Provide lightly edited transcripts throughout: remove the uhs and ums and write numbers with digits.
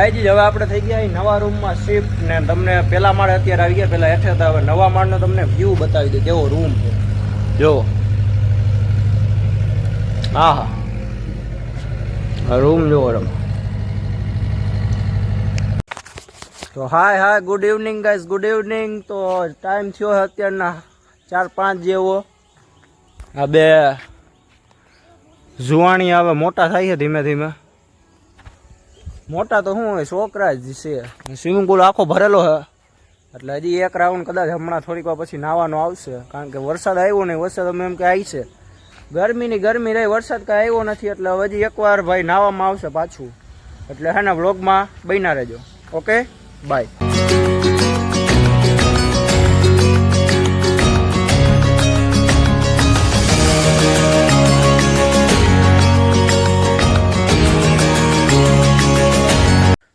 ગાયજી હવે આપણે થઈ ગયા નવા રૂમમાં શિફ્ટ ને તમને પેલા માળે અત્યારે આવી ગયા, પેલા હેઠે હતા, હવે નવા માળનો તમને વ્યૂ બતાવી દે કેવો રૂમ છે. જો હા રૂમ જોવો રમ. તો hi good evening guys, good evening. તો ટાઈમ થયો છે અત્યારના 4-5 જેવો. આ બે જુવાણી હવે મોટા થાય છે ધીમે ધીમે. મોટા તો શું હોય, છોકરા જ છે. સ્વિમિંગ પુલ આખો ભરેલો છે એટલે હજી એક રાઉન્ડ કદાચ હમણાં થોડીક વાર પછી નાવાનો આવશે, કારણ કે વરસાદ આવ્યો નહીં. વરસાદ અમે એમ કે આવી છે, ગરમીની ગરમી રહી, વરસાદ કાંઈ આવ્યો નથી. એટલે હજી એકવાર ભાઈ નાવામાં આવશે પાછું. એટલે હે ને વ્લોગમાં બન્યા રહેજો. Okay bye.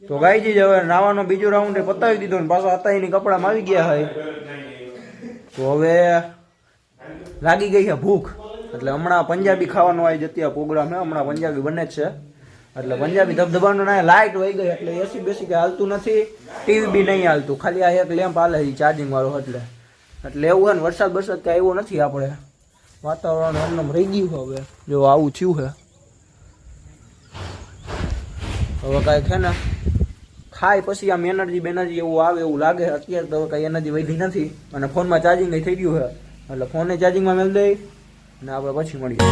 તો ગાયજી હવે નાવાનો બીજો રાઉન્ડ પતાવી દીધો ને પાછો આતાઈની કપડામાં આવી ગયા હોય. તો હવે લાગી ગઈ છે ભૂખ, એટલે હમણાં પંજાબી ખાવાનો આવી જતી પ્રોગ્રામ છે. હમણાં પંજાબી બને જ છે, એટલે પંજાબી ધબધબાનો ના લાઇટ વહી ગઈ, એટલે એસી બેસી કે હાલતું નથી, ટીવી બી નહીં હાલતું, ખાલી આ એક લેમ્પ હાલે છે ચાર્જિંગ વાળો. એટલે એવું છે ને, વરસાદ બરસાદ કાંઈ આવ્યો નથી, આપણે વાતાવરણ એમનેમ રહી ગયું છે. હવે જો આવું થયું છે, હવે કાંઈ છે ને ખાય પછી આમ એનર્જી બેનર્જી એવું આવે એવું લાગે. અત્યારે તો કઈ એનર્જી વધી નથી, અને ફોનમાં ચાર્જિંગ થઈ ગયું છે, એટલે ફોનને ચાર્જિંગમાં મેળ દઈ ને આપણે પછી મળીએ.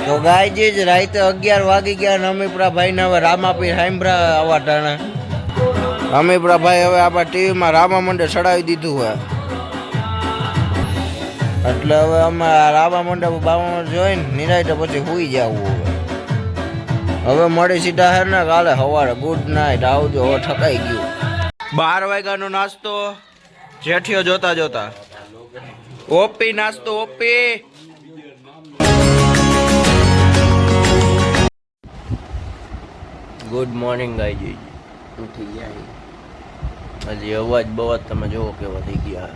તો ગાયજી જ રાતે 11 વાગી ગયા ને અમીપરા ભાઈને હવે રામાપીર હાઈમ્બ્રા આવા ટાણે. અમીપરા ભાઈ હવે આપણા ટીવીમાં રામા મંડળ ચડાવી દીધું હોય, એટલે હવે અમે રામા મંડળ બાવા જોઈને નિરાયતે પછી સુઈ જવું. હવે મળી સીધા હે ને કાલે સવારે. ગુડ નાઇટ, આવજો. હવે ઠકાઈ ગયું. 12 વાગ્યાનો નાસ્તો જેઠિયો જોતા જોતા. ઓપી નાસ્તો ઓપી. Good morning ગાયજી. ઉઠી ગયા હજી અવાજ બવાજ તમે જોવો કેવો થઈ ગયા.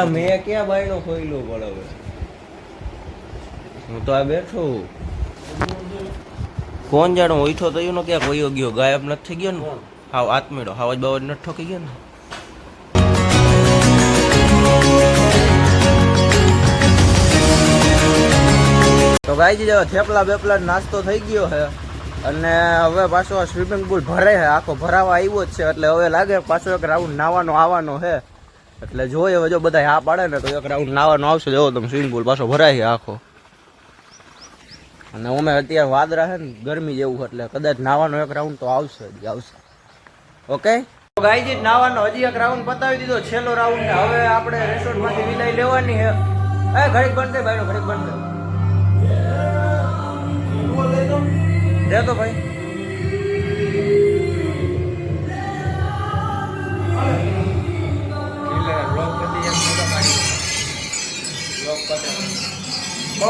મેં ક્યાં બાયણો ખોઈલો પડે, હું તો આ બેઠો. કોણ જાણો ઓઈઠો થયો ને ક્યાં કોઈયો ગયો, ગાયબ નથી થઈ ગયો ને. હાવ આત્મીડો હાવજ બાવજ નથી ઠોકી ગયો ને. તો ગાયજી હવે થેપલા બેપલા નાસ્તો થઈ ગયો છે, અને હવે પાછો સ્વિમિંગ પુલ ભરે છે, આખો ભરાવા આવ્યો જ છે. એટલે હવે લાગે પાછો એક રાઉન્ડ નાવાનો આવવાનો છે. એટલે જોઈએ હવે જો બધા હા પાડે ને તો એક રાઉન્ડ નાવાનો આવશે. જો તમે સ્વિમિંગ પુલ પાછો ભરાય છે આખો. અને અમે અત્યારે વાદળા છે ને ગરમી જેવું, એટલે કદાચ નાવાનો એક રાઉન્ડ તો આવશે જ આવશે. ઓકે ગાયજી નાવાનો હજી એક રાઉન્ડ પતાવી દીધો, છેલ્લો રાઉન્ડ. ને હવે આપણે રેસ્ટોરન્ટ માંથી વિદાય લેવાની છે. ઘડીક બંધ થઈ ભાઈ, ઘડીક બંધ દે તો ભાઈ.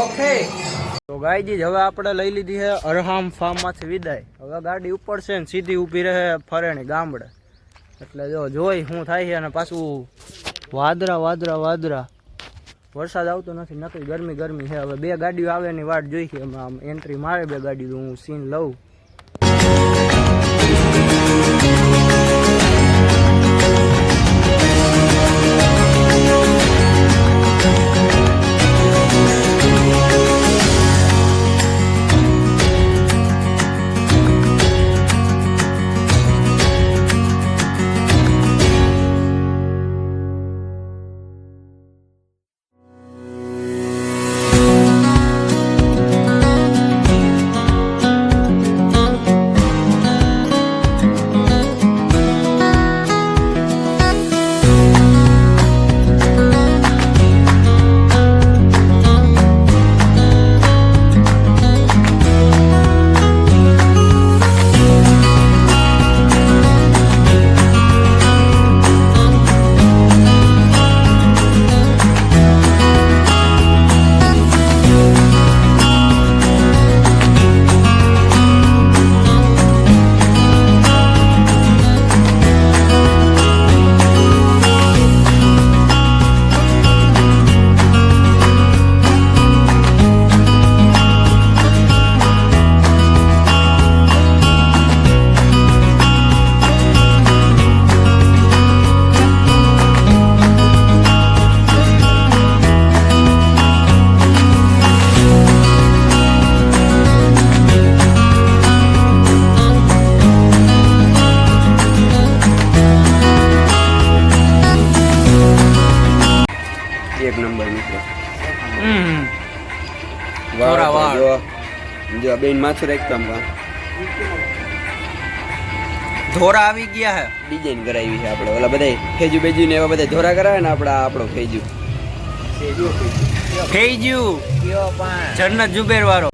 ઓકે તો ગાયજી હવે આપણે લઈ લીધી છે અરહામ ફાર્મ માંથી વિદાય. હવે ગાડી ઉપર છે ને સીધી ઊભી રહે ફરેણી ગામડે. એટલે જો જોઈ શું થાય છે. અને પાછું વાદરા વાદરા વાદરા, વરસાદ આવતો નથી, નકરી ગરમી ગરમી છે. હવે 2 ગાડીઓ આવે એની વાટ જોઈ છે. આમ એન્ટ્રી મારે 2 ગાડીઓ, હું સીન લઉં. એક નંબર મિત્રો. થોડા વાળ. જો બેન માથું રાખતા ધોરા આવી ગયા હે. ડિઝાઇન કરાવી છે આપણે ઓલા બધા ફેજુ બેજુ ને એવા બધા ધોરા કરાવે ને આપણો ફેજુ જન્નત જુબેર વાળો.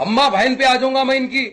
अम्मा बहन पे आ जाऊंगा मैं इनकी.